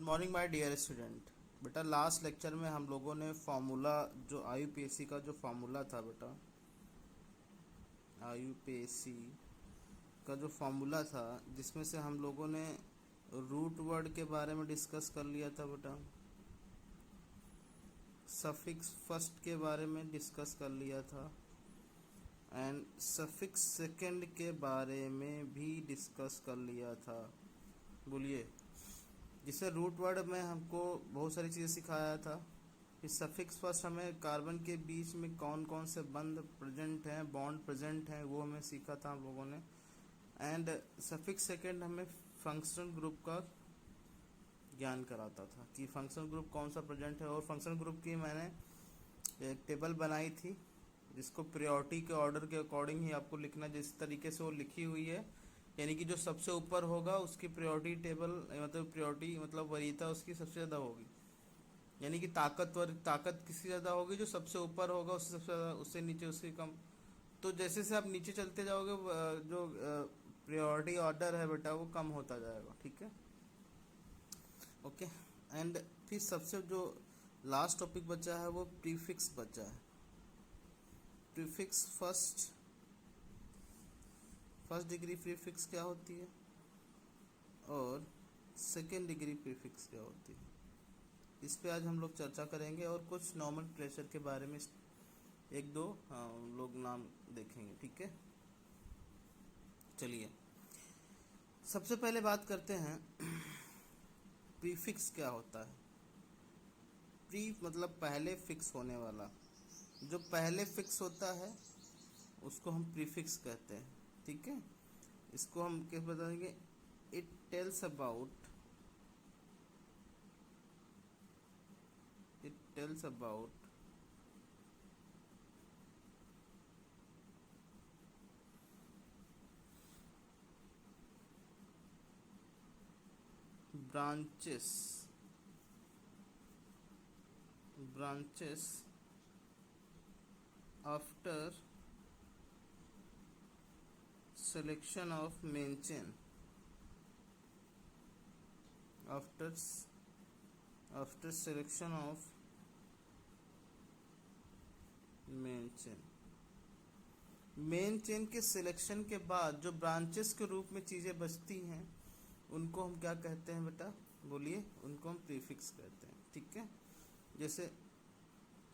Morning my dear student. बेटा last lecture में हम लोगों ने फार्मूला जो आईयूपीएससी का जो फार्मूला था बेटा, आईयूपीएससी का जो फार्मूला था जिसमें से हम लोगों ने रूट वर्ड के बारे में डिस्कस कर लिया था बेटा, सफिक्स फर्स्ट के बारे में डिस्कस कर लिया था एंड सफिक्स सेकंड के बारे में भी डिस्कस कर लिया था। बोलिए, जिससे रूट वर्ड में हमको बहुत सारी चीज़ें सिखाया था। फिर सफिक्स फर्स्ट हमें कार्बन के बीच में कौन कौन से बंध प्रेजेंट हैं, बॉन्ड प्रेजेंट हैं, वो हमें सीखा था हम लोगों ने। एंड सफिक्स सेकंड हमें फंक्शनल ग्रुप का ज्ञान कराता था कि फंक्शनल ग्रुप कौन सा प्रेजेंट है। और फंक्शनल ग्रुप की मैंने एक टेबल बनाई थी जिसको प्रायोरिटी के ऑर्डर के अकॉर्डिंग ही आपको लिखना, जिस तरीके से वो लिखी हुई है, यानी कि जो सबसे ऊपर होगा उसकी प्रायोरिटी टेबल मतलब प्रायोरिटी मतलब वरीयता उसकी सबसे ज़्यादा होगी, यानी कि ताकत किसकी ज़्यादा होगी, जो सबसे ऊपर होगा उससे सबसे ज़्यादा, उससे नीचे उसकी कम। तो जैसे से आप नीचे चलते जाओगे जो प्रायोरिटी ऑर्डर है बेटा वो कम होता जाएगा। ठीक है, ओके। एंड फिर सबसे जो लास्ट टॉपिक बचा है वो प्रीफिक्स बचा है। प्रीफिक्स फर्स्ट डिग्री प्रीफिक्स क्या होती है और सेकेंड डिग्री प्रीफिक्स क्या होती है, इस पे आज हम लोग चर्चा करेंगे। और कुछ नॉर्मल प्रेशर के बारे में एक दो लोग नाम देखेंगे। ठीक है, चलिए सबसे पहले बात करते हैं प्रीफिक्स क्या होता है। प्री मतलब पहले फिक्स होने वाला, जो पहले फिक्स होता है उसको हम प्रीफिक्स कहते हैं। ठीक है, इसको हम क्या बताएंगे, it tells about branches after selection of main chain, after selection of main chain के सिलेक्शन के बाद जो ब्रांचेस के रूप में चीज़ें बचती हैं उनको हम क्या कहते हैं बेटा, बोलिए, उनको हम प्रीफिक्स कहते हैं। ठीक है, जैसे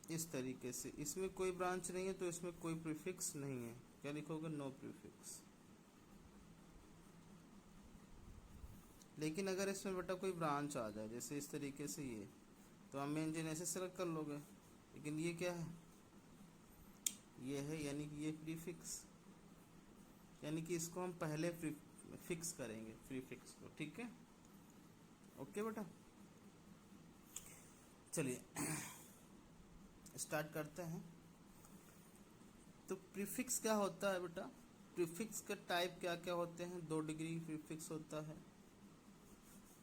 इस तरीके से इसमें कोई ब्रांच नहीं है तो इसमें कोई प्रीफिक्स नहीं है, क्या लिखोगे, नो प्रीफिक्स। लेकिन अगर इसमें बेटा कोई ब्रांच आ जाए जैसे इस तरीके से ये, तो हम मेन चेन ऐसे सेलेक्ट कर लोगे। लेकिन ये क्या है, ये है, यानी कि ये प्रीफिक्स, यानी कि इसको हम पहले फिक्स करेंगे प्रीफिक्स को। ठीक है, ओके बेटा, चलिए स्टार्ट करते हैं। तो प्रीफिक्स क्या होता है बेटा, प्रीफिक्स के टाइप क्या क्या होते हैं। 2 डिग्री प्रीफिक्स होता है,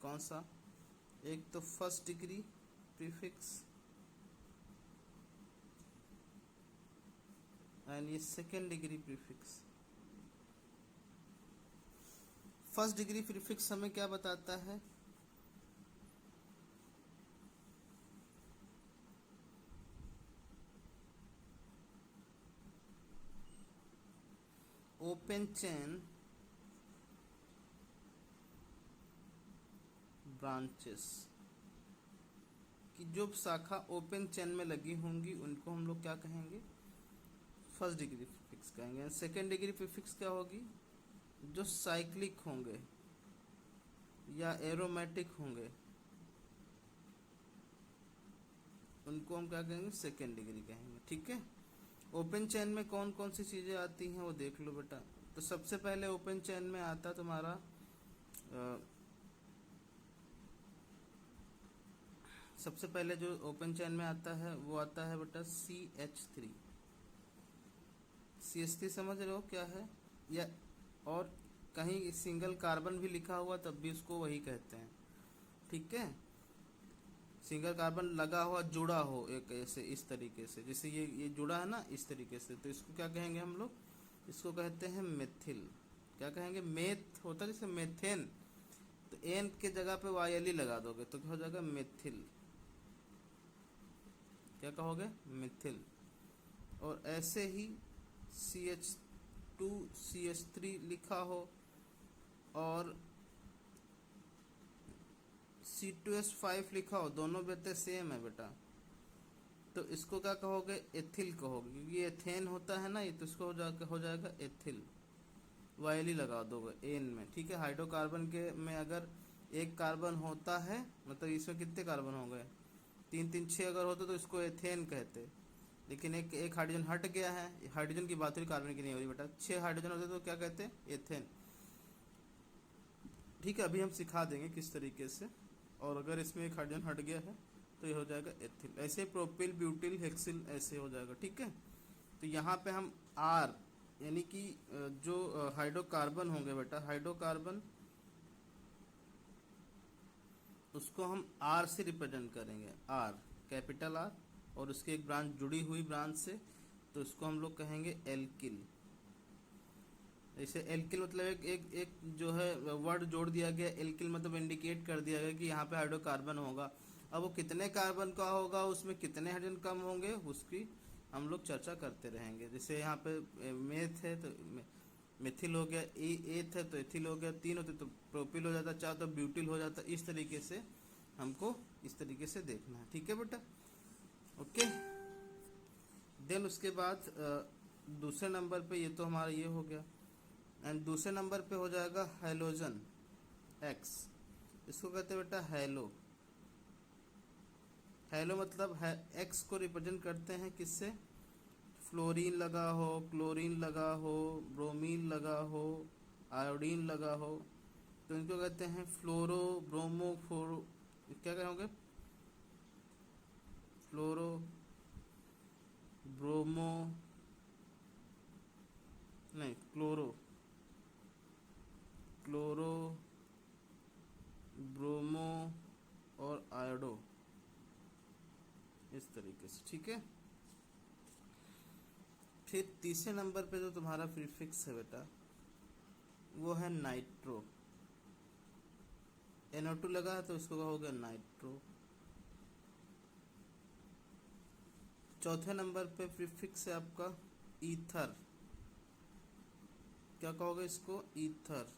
कौन सा, एक तो फर्स्ट डिग्री प्रीफिक्स एंड ये second degree prefix. First degree prefix हमें क्या बताता है, ओपन चेन ब्रांचेस की जो शाखा ओपन चेन में लगी होंगी उनको हम लोग क्या कहेंगे, फर्स्ट डिग्री प्रीफिक्स कहेंगे। सेकेंड डिग्री प्रीफिक्स क्या होगी, जो साइक्लिक होंगे या एरोमेटिक होंगे उनको हम क्या कहेंगे, सेकेंड डिग्री कहेंगे। ठीक है, ओपन चेन में कौन कौन सी चीज़ें आती हैं वो देख लो बेटा। तो सबसे पहले ओपन चेन में आता तुम्हारा सबसे पहले जो ओपन चेन में आता है वो आता है बेटा CH3। CH3 समझ रहे हो क्या है, या और कहीं सिंगल कार्बन भी लिखा हुआ तब भी उसको वही कहते हैं। ठीक है, सिंगल कार्बन लगा हुआ जुड़ा हो एक ऐसे इस तरीके से, जैसे ये जुड़ा है ना इस तरीके से, तो इसको क्या कहेंगे हम लोग, इसको कहते हैं मेथिल। क्या कहेंगे, मेथ होता है जैसे मेथेन, तो एन के जगह पे वाई लगा दोगे तो क्या हो जाएगा, मिथिल। क्या कहोगे, मिथिल। और ऐसे ही CH2CH3 लिखा हो और C2H5 लिखा हो, दोनों बेटे सेम है बेटा, तो इसको क्या कहोगे, एथिल कहोगे, क्योंकि ये एथेन होता है ना ये, तो इसको हो जाएगा एथिल। वायली लगा दोगे एन में, ठीक है। हाइड्रोकार्बन के में अगर एक कार्बन होता है, मतलब इसमें कितने कार्बन हो गए, 3 3 6 अगर होते तो इसको एथेन कहते, लेकिन एक हाइड्रोजन हट गया है, हाइड्रोजन की बात हो रही, कार्बन की नहीं हो रही बेटा। 6 हाइड्रोजन होते तो क्या कहते हैं, एथेन। ठीक है, अभी हम सिखा देंगे किस तरीके से। और अगर इसमें एक हाइड्रोजन हट गया है तो ये हो जाएगा एथिल। ऐसे प्रोपिल, ब्यूटिल, हेक्सिल ऐसे हो जाएगा, ठीक है। तो यहाँ पे हम आर यानी कि जो हाइड्रोकार्बन होंगे बेटा, हाइड्रोकार्बन उसको हम आर से रिप्रेजेंट करेंगे, आर, कैपिटल आर, और उसकी एक ब्रांच जुड़ी हुई ब्रांच से, तो इसको हम लोग कहेंगे एल्किल। जैसे एल्किल मतलब एक जो है वर्ड जोड़ दिया गया, एल्किल मतलब इंडिकेट कर दिया गया कि यहाँ पे हाइड्रोकार्बन होगा। अब वो कितने कार्बन का होगा, उसमें कितने हाइड्रोजन कम होंगे, उसकी हम लोग चर्चा करते रहेंगे। जैसे यहाँ पे मेथ है तो मिथिल हो गया, एथ है तो एथिल हो गया, 3 होते तो प्रोपिल हो जाता, 4 तो ब्यूटिल हो जाता। इस तरीके से हमको इस तरीके से देखना है, ठीक है बेटा, ओके। देन उसके बाद दूसरे नंबर पे ये तो हमारा ये हो गया, एंड दूसरे नंबर पे हो जाएगा हैलोजन एक्स। इसको कहते हैं बेटा हैलो। हैलो मतलब है एक्स को रिप्रेजेंट करते हैं किससे, फ्लोरीन लगा हो, क्लोरीन लगा हो, ब्रोमीन लगा हो, आयोडीन लगा हो, तो इनको कहते हैं फ्लोरो, ब्रोमो, क्या कहोगे, फ्लोरो, ब्रोमो, नहीं क्लोरो, क्लोरो, ब्रोमो और आयोडो, इस तरीके से, ठीक है। फिर तीसरे नंबर पे जो तुम्हारा प्रीफिक्स है बेटा वो है नाइट्रो। NO2 लगा है तो इसको कहोगे नाइट्रो। चौथे नंबर पे प्रीफिक्स है आपका ईथर। क्या कहोगे इसको, ईथर।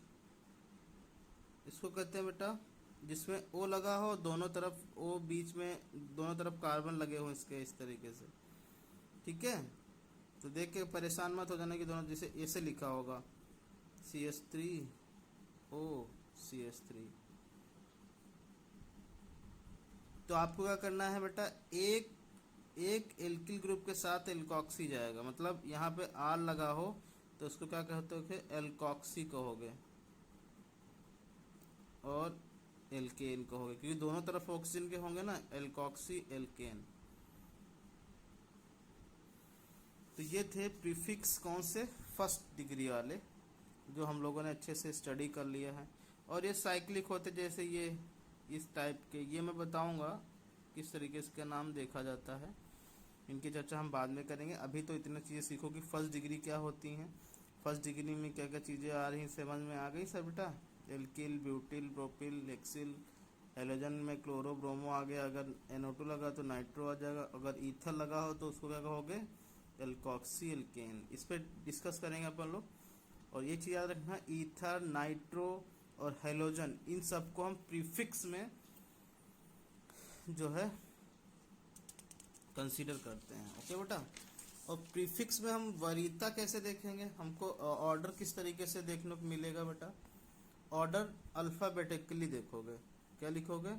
इसको कहते हैं बेटा जिसमें O लगा हो, दोनों तरफ O बीच में, दोनों तरफ कार्बन लगे हो इसके, इस तरीके से, ठीक है। तो देख के परेशान मत हो जाना कि दोनों जैसे ऐसे लिखा होगा CH3O CH3। तो आपको क्या करना है बेटा, एक एल्किल ग्रुप के साथ एल्कॉक्सी जाएगा, मतलब यहाँ पे आर लगा हो तो उसको क्या कहते हो, एल्कॉक्सी कहोगे और एल्केन कहोगे, क्योंकि दोनों तरफ ऑक्सीजन के होंगे ना, एल्कॉक्सी एल्केन। तो ये थे प्रीफिक्स कौन से, फर्स्ट डिग्री वाले, जो हम लोगों ने अच्छे से स्टडी कर लिया है। और ये साइक्लिक होते, जैसे ये इस टाइप के, ये मैं बताऊंगा किस तरीके से क्या नाम देखा जाता है, इनकी चर्चा हम बाद में करेंगे। अभी तो इतनी चीज़ें सीखो कि फर्स्ट डिग्री क्या होती हैं, फर्स्ट डिग्री में क्या क्या चीज़ें आ रही, समझ में आ गई सब बेटा। Alkyl, butyl, propyl, hexyl, halogen में क्लोरो, ब्रोमो आ गया, अगर NO2 लगा तो नाइट्रो आ जाएगा, अगर ईथर लगा हो तो उसको क्या कहोगे, एल्कॉक्सी एल्केन। इस पर डिस्कस करेंगे अपन लोग। और ये चीज़ याद रखना, ईथर, नाइट्रो और हेलोजन, इन सबको हम प्रीफिक्स में जो है कंसीडर करते हैं, ओके बेटा। और प्रीफिक्स में हम वरीयता कैसे देखेंगे, हमको ऑर्डर किस तरीके से देखने को मिलेगा बेटा, ऑर्डर अल्फ़ाबेटिकली देखोगे। क्या लिखोगे,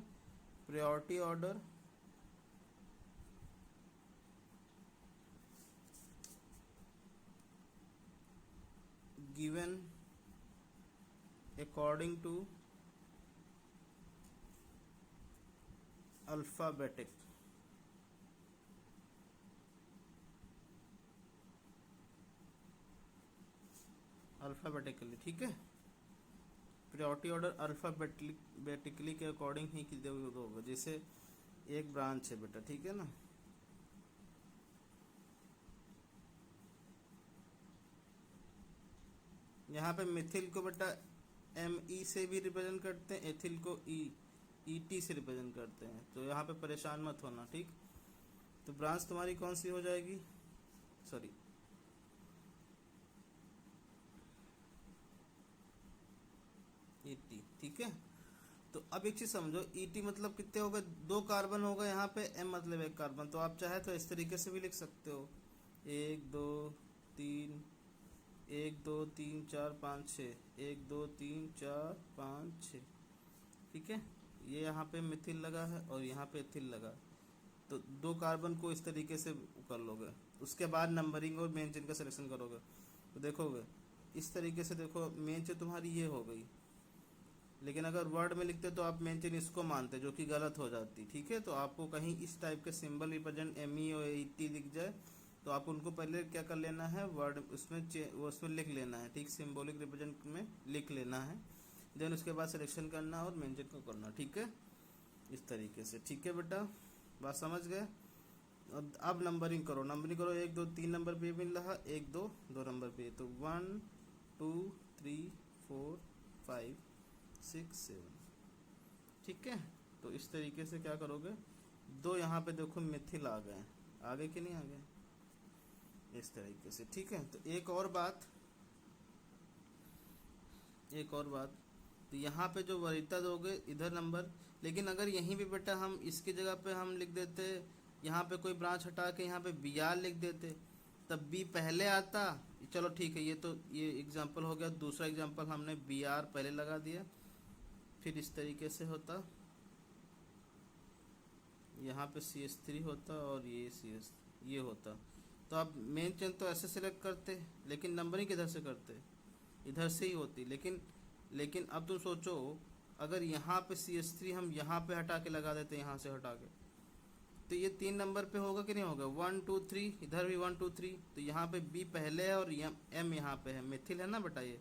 priority order, given according to alphabetic, alphabetically, ठीक है। प्रायोरिटी ऑर्डर अल्फ़ाबेटिकली के अकॉर्डिंग ही होगा, जैसे एक ब्रांच है बेटा, ठीक है ना, यहाँ पे मिथिल को बेटा एम ई से भी रिप्रेजेंट करते हैं, एथिल को ई टी से रिप्रेजेंट करते हैं। तो यहाँ पे परेशान मत होना, ठीक। तो ब्रांच तुम्हारी कौन सी हो जाएगी, सॉरी ई टी, ठीक है। तो अब एक चीज समझो, ई टी मतलब कितने हो गए, 2 कार्बन हो गए यहाँ पे, एम मतलब 1 कार्बन। तो आप चाहे तो इस तरीके से भी लिख सकते हो, 1 2 3, 1 2 3 4 5 6, 1 2 3 4 5 6, ठीक है। ये यहाँ पे मिथिल लगा है और यहाँ पे एथिल लगा, तो 2 कार्बन को इस तरीके से कर लोगे। उसके बाद नंबरिंग और मेन चेन का सिलेक्शन करोगे तो देखोगे इस तरीके से। देखो मेन चेन तुम्हारी ये हो गई, लेकिन अगर वर्ड में लिखते तो आप मेन चेन इसको मानते, जो कि गलत हो जाती, ठीक है। तो आपको कहीं इस टाइप के सिंबल रिप्रेजेंट एम ई और ई टी दिख जाए तो आप उनको पहले क्या कर लेना है, वर्ड उसमें लिख लेना है, ठीक, सिंबॉलिक रिप्रेजेंट में लिख लेना है। देन उसके बाद सिलेक्शन करना और मेन चेन को करना, ठीक है, इस तरीके से, ठीक है बेटा, बात समझ गए। अब नंबरिंग करो, 1 2 3 नंबर पे मिल रहा, 1 2 2 नंबर पे, तो 1 2 3 4 5 6 7, ठीक है। तो इस तरीके से क्या करोगे, 2 यहाँ पे देखो मिथिल आ गए, आगे कि नहीं आ गए, इस तरीके से, ठीक है। तो एक और बात, तो यहाँ पे जो वरीयता दोगे इधर नंबर, लेकिन अगर यहीं पे बेटा हम इसकी जगह पे हम लिख देते, यहाँ पे कोई ब्रांच हटा के यहाँ पे बी आर लिख देते, तब बी पहले आता। चलो ठीक है, ये एग्जांपल हो गया। दूसरा एग्जांपल हमने बी आर पहले लगा दिया, फिर इस तरीके से होता, यहाँ पे सी एस थ्री होता और ये सी एस ये होता। तो आप मेन चेन तो ऐसे सेलेक्ट करते, लेकिन नंबरिंग किधर से करते, इधर से ही होती। लेकिन अब तुम सोचो, अगर यहाँ पे सी एस थ्री हम यहाँ पे हटा के लगा देते, यहाँ से हटा के, तो ये 3 नंबर पे होगा कि नहीं होगा, 1 2 3, इधर भी 1 2 3, तो यहाँ पे बी पहले है और एम यहाँ पे है, मिथिल है ना बेटा ये,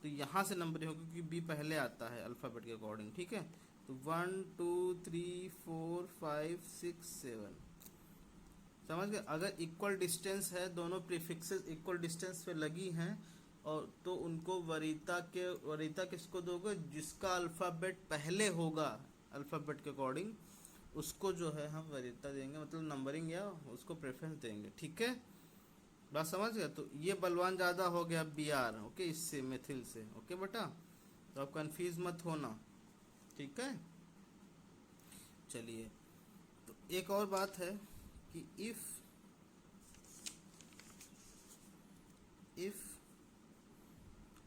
तो यहाँ से नंबरिंग होगी क्योंकि बी पहले आता है अल्फ़ाबेट के अकॉर्डिंग, ठीक है। तो 1 2 3 4 5 6 7, समझ गए। अगर इक्वल डिस्टेंस है, दोनों प्रीफिक्सेस इक्वल डिस्टेंस पे लगी हैं, और तो उनको वरीयता किसको दोगे, जिसका अल्फ़ाबेट पहले होगा अल्फ़ाबेट के अकॉर्डिंग, उसको जो है हम वरीयता देंगे, मतलब नंबरिंग या उसको प्रेफरेंस देंगे, ठीक है, बात समझ गया। तो ये बलवान ज़्यादा हो गया बी आर, ओके, इससे मिथिल से, ओके बेटा, तो आप कंफ्यूज मत होना, ठीक है। चलिए, तो एक और बात है कि if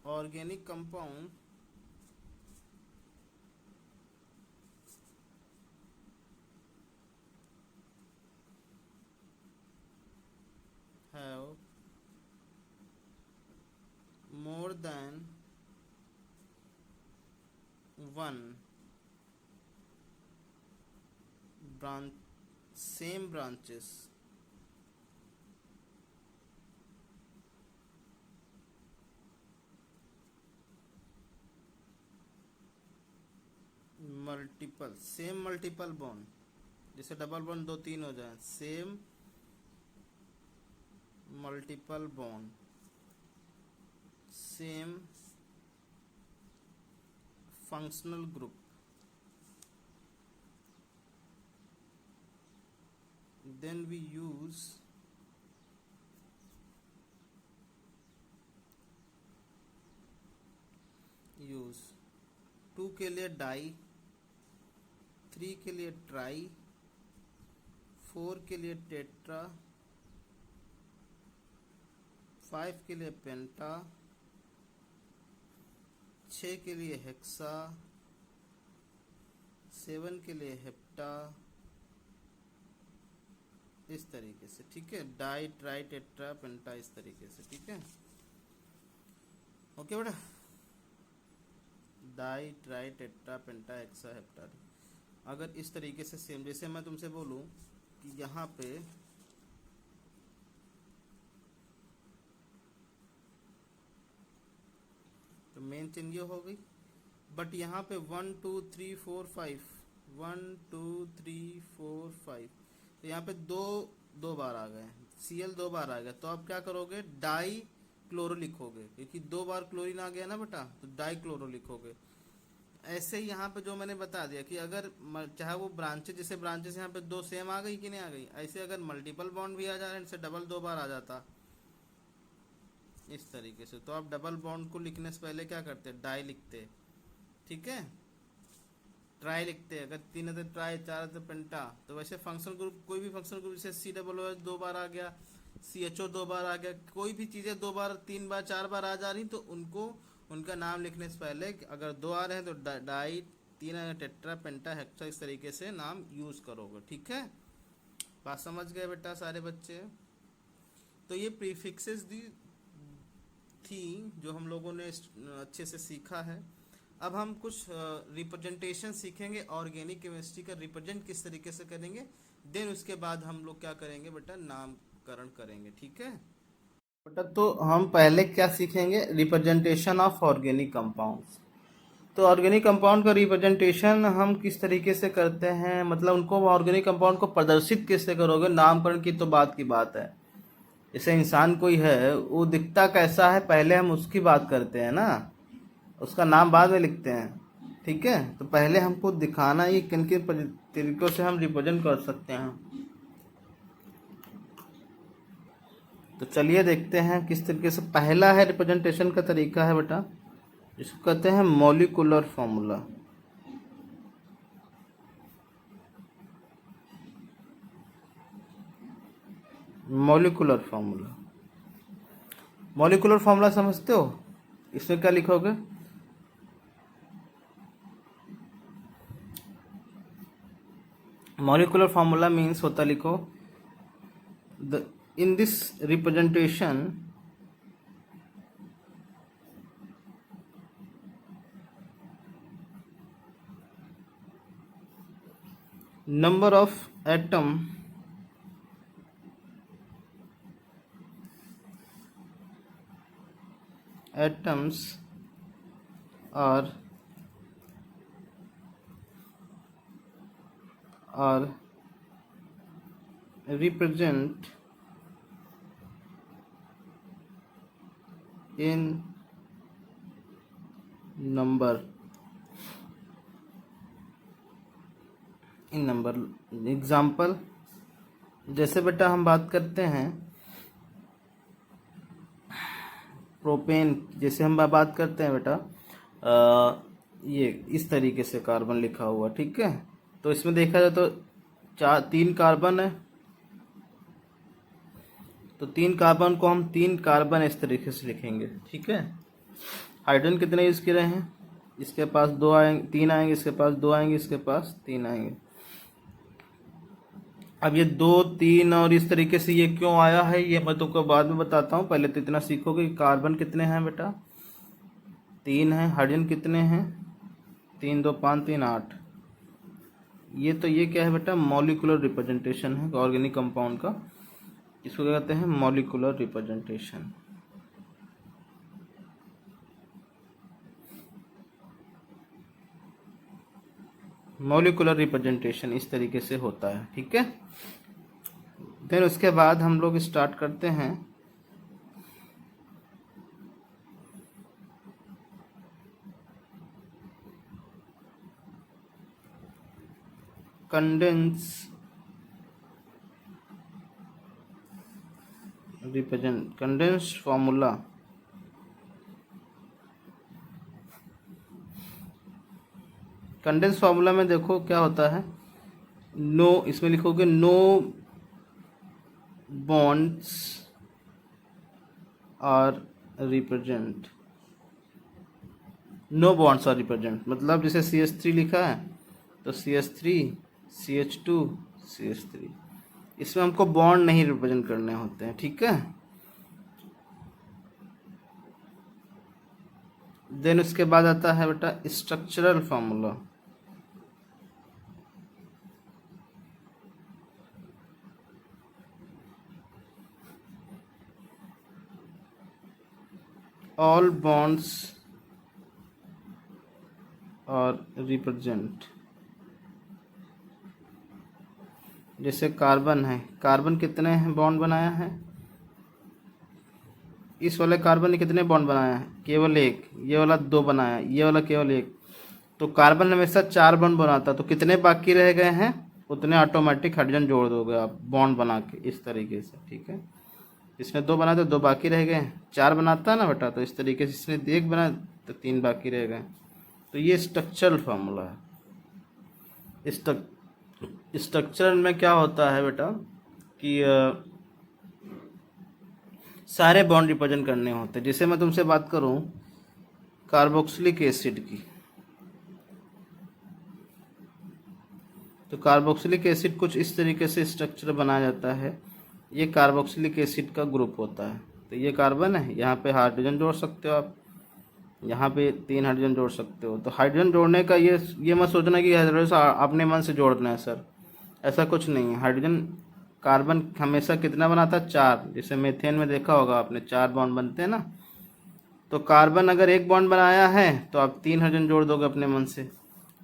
organic compound have more than one branch, same branches, multiple, same multiple bond, जैसे डबल बॉन्ड 2 3 हो जाए, same multiple bond, same functional group, then we use use 2 के लिए डाई, 3 के लिए ट्राई, 4 के लिए टेट्रा, 5 के लिए पेंटा, 6 के लिए हेक्सा, 7 के लिए हेप्टा, इस तरीके से, ठीक है, डाई ट्राई टेट्रा पेंटा, इस तरीके से, ठीक है, ओके बेटा, डाई ट्राई टेट्रा पेंटा हेक्सा हेप्टा। अगर इस तरीके से सेम, जैसे मैं तुमसे बोलूं कि यहाँ पे तो मेन चेन ये हो गई, बट यहाँ पे 1 2 3 4 5, 1 2 3 4 5, तो यहाँ पे दो बार आ गए, Cl 2 बार आ गया, तो आप क्या करोगे, डाई क्लोरो लिखोगे, क्योंकि 2 बार क्लोरीन आ गया ना बेटा, तो डाई क्लोरो लिखोगे। ऐसे ही यहाँ पे जो मैंने बता दिया कि अगर चाहे वो ब्रांचेस, जैसे ब्रांचेस यहाँ पे 2 सेम आ गई कि नहीं आ गई, ऐसे अगर मल्टीपल बॉन्ड भी आ जा रहे हैं, इनसे डबल 2 बार आ जाता इस तरीके से, तो आप डबल बॉन्ड को लिखने से पहले क्या करते हैं, डाई लिखते, ठीक है, ट्राई लिखते, अगर 3 है तो ट्राई, 4 है तो पेंटा। तो वैसे फंक्शनल ग्रुप, कोई भी फंक्शनल ग्रुप जैसे COOH 2 बार आ गया, CHO 2 बार आ गया, कोई भी चीज़ें 2 बार, 3 बार, 4 बार आ जा रही, तो उनको उनका नाम लिखने से पहले अगर 2 आ रहे हैं तो डाई, 3 है टेट्रा, पेंटा, हेक्सा, इस तरीके से नाम यूज़ करोगे, ठीक है। बात समझ गए बेटा सारे बच्चे। तो ये प्रीफिक्सेस दी थी जो हम लोगों ने अच्छे से सीखा है। अब हम कुछ रिप्रेजेंटेशन सीखेंगे, ऑर्गेनिक केमिस्ट्री का रिप्रेजेंट किस तरीके से करेंगे, देन उसके बाद हम लोग क्या करेंगे बेटा, नामकरण करेंगे, ठीक है बेटा। तो हम पहले क्या सीखेंगे, रिप्रेजेंटेशन ऑफ ऑर्गेनिक कंपाउंड्स। तो ऑर्गेनिक कंपाउंड का रिप्रेजेंटेशन हम किस तरीके से करते हैं, मतलब उनको ऑर्गेनिक कंपाउंड को प्रदर्शित कैसे करोगे, नामकरण की तो बात की बात है। जैसे इंसान कोई है, वो दिखता कैसा है, पहले हम उसकी बात करते हैं ना, उसका नाम बाद में लिखते हैं, ठीक है। तो पहले हमको दिखाना ये किन किन तरीकों से हम रिप्रेजेंट कर सकते हैं। तो चलिए देखते हैं किस तरीके से। पहला है रिप्रेजेंटेशन का तरीका है बेटा, इसको कहते हैं molecular formula. Molecular formula, molecular formula समझते हो, इसमें क्या लिखोगे, मॉलिक्यूलर फार्मूला मीन्स होता, लिखो the in this representation number of atoms are represent in number, example, जैसे बेटा हम बात करते हैं प्रोपेन, जैसे हम बात करते हैं बेटा ये इस तरीके से कार्बन लिखा हुआ, ठीक है। तो इसमें देखा जाए तो 3 कार्बन है, तो 3 कार्बन को हम 3 कार्बन इस तरीके से लिखेंगे, ठीक है। हाइड्रोजन कितने यूज किए हैं, इसके पास 2 आएंगे, 3 आएंगे, इसके पास 2 आएंगे, इसके पास 3 आएंगे। अब ये 2, 3 और इस तरीके से ये क्यों आया है, ये मैं तुमको बाद में बताता हूँ, पहले तो इतना सीखोगे कि कार्बन कितने हैं बेटा, 3 हैं, हाइड्रोजन कितने हैं, 3, 2, 5, 3, 8। ये तो ये क्या है बेटा, मॉलिक्यूलर रिप्रेजेंटेशन है ऑर्गेनिक कंपाउंड का, इसको क्या कहते हैं, मॉलिक्यूलर रिप्रेजेंटेशन। मॉलिक्यूलर रिप्रेजेंटेशन इस तरीके से होता है, ठीक है। फिर उसके बाद हम लोग स्टार्ट करते हैं कंडेंस फॉर्मूला। कंडेंस फार्मूला में देखो क्या होता है, नो, इसमें लिखोगे no bonds are represent, no bonds are represent, मतलब जैसे CH3 लिखा है तो CH3, CH2, CH3, इसमें हमको बॉन्ड नहीं रिप्रेजेंट करने होते हैं, ठीक है। देन उसके बाद आता है बेटा स्ट्रक्चरल फार्मूला। ऑल बॉन्ड्स और रिप्रेजेंट, जैसे कार्बन है, कार्बन कितने हैं बॉन्ड बनाया है, इस वाले कार्बन ने कितने बॉन्ड बनाया है? केवल एक। ये वाला 2 बनाया, ये वाला केवल एक। तो कार्बन हमेशा 4 बॉन्ड बनाता, तो कितने बाकी रह गए हैं? उतने ऑटोमेटिक हाइड्रोजन जोड़ दोगे आप बॉन्ड बना के इस तरीके से, ठीक है। इसने 2 बनाया तो 2 बाकी रह गए। 4 बनाता है ना बेटा, तो इस तरीके से इसने 1 बनाया तो 3 बाकी रह गए। तो ये स्ट्रक्चरल फार्मूला है। स्ट्रक्चरल में क्या होता है बेटा कि सारे बॉन्ड रिप्रेजेंट करने होते हैं। जैसे मैं तुमसे बात करूं कार्बोक्सिलिक एसिड की, तो कार्बोक्सिलिक एसिड कुछ इस तरीके से स्ट्रक्चर बनाया जाता है। ये कार्बोक्सिलिक एसिड का ग्रुप होता है। तो ये कार्बन है, यहाँ पे हाइड्रोजन जोड़ सकते हो आप, यहाँ पे 3 हाइड्रोजन जोड़ सकते हो। तो हाइड्रोजन जोड़ने का ये मत सोचना कि हाइड्रोजन अपने मन से जोड़ना है सर, ऐसा कुछ नहीं है। हाइड्रोजन कार्बन हमेशा कितना बनाता है? 4। जैसे मीथेन में देखा होगा आपने 4 बॉन्ड बनते हैं ना। तो कार्बन अगर 1 बॉन्ड बनाया है तो आप 3 हाइड्रोजन जोड़ दोगे अपने मन से।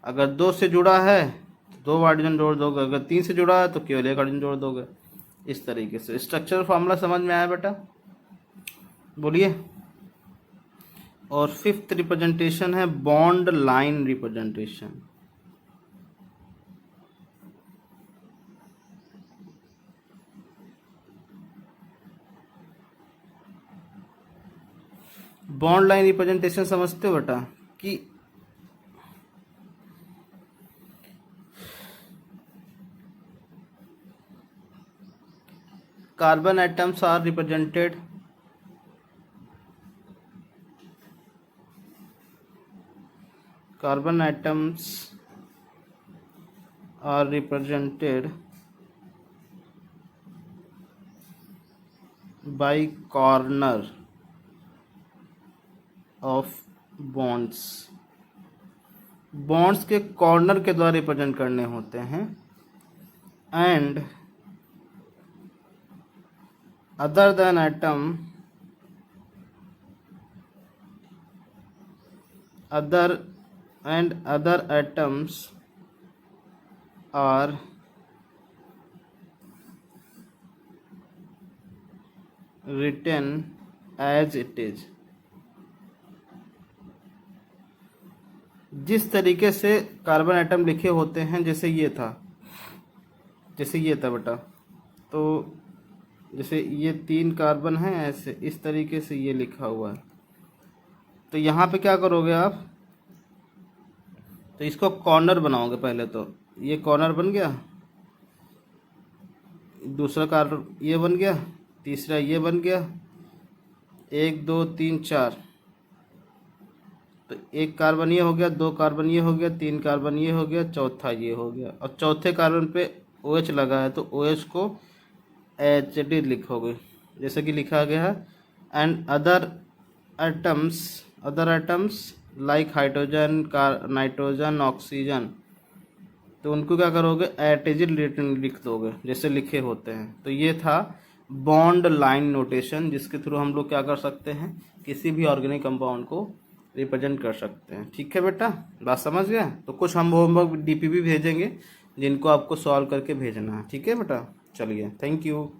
अगर 2 से जुड़ा है तो 2 हाइड्रोजन जोड़ दोगे। अगर 3 से जुड़ा है तो केवल 1 हाइड्रोजन जोड़ दोगे। इस तरीके से स्ट्रक्चरल फार्मूला समझ में आया बेटा? बोलिए। और 5th रिप्रेजेंटेशन है bond line representation. Bond line representation समझते हो बेटा कि carbon atoms are represented by corner of bonds के कॉर्नर के द्वारा रिप्रेजेंट करने होते हैं। And other than other atoms are written as it is। जिस तरीके से कार्बन एटम लिखे होते हैं, जैसे ये था बेटा, तो जैसे ये 3 कार्बन हैं, ऐसे इस तरीके से ये लिखा हुआ है। तो यहाँ पे क्या करोगे आप? तो इसको कॉर्नर बनाओगे पहले। तो ये कॉर्नर बन गया, दूसरा कार्बन ये बन गया, तीसरा ये बन गया, 1 2 3 4। तो 1 कार्बन ये हो गया, 2 कार्बन ये हो गया, 3 कार्बन ये हो गया, चौथा ये हो गया। और चौथे कार्बन पे OH लगा है, तो OH को HD लिखोगे, जैसे कि लिखा गया है। And other atoms like hydrogen, nitrogen, oxygen, तो उनको क्या करोगे? एटजी लिख दोगे, जैसे लिखे होते हैं। तो ये था बॉन्ड लाइन नोटेशन, जिसके थ्रू हम लोग क्या कर सकते हैं? किसी भी ऑर्गेनिक कंपाउंड को रिप्रेजेंट कर सकते हैं। ठीक है बेटा, बात समझ गया? तो कुछ हम होमवर्क DP भी भेजेंगे जिनको आपको सॉल्व करके भेजना है। ठीक है बेटा, चलिए, थैंक यू।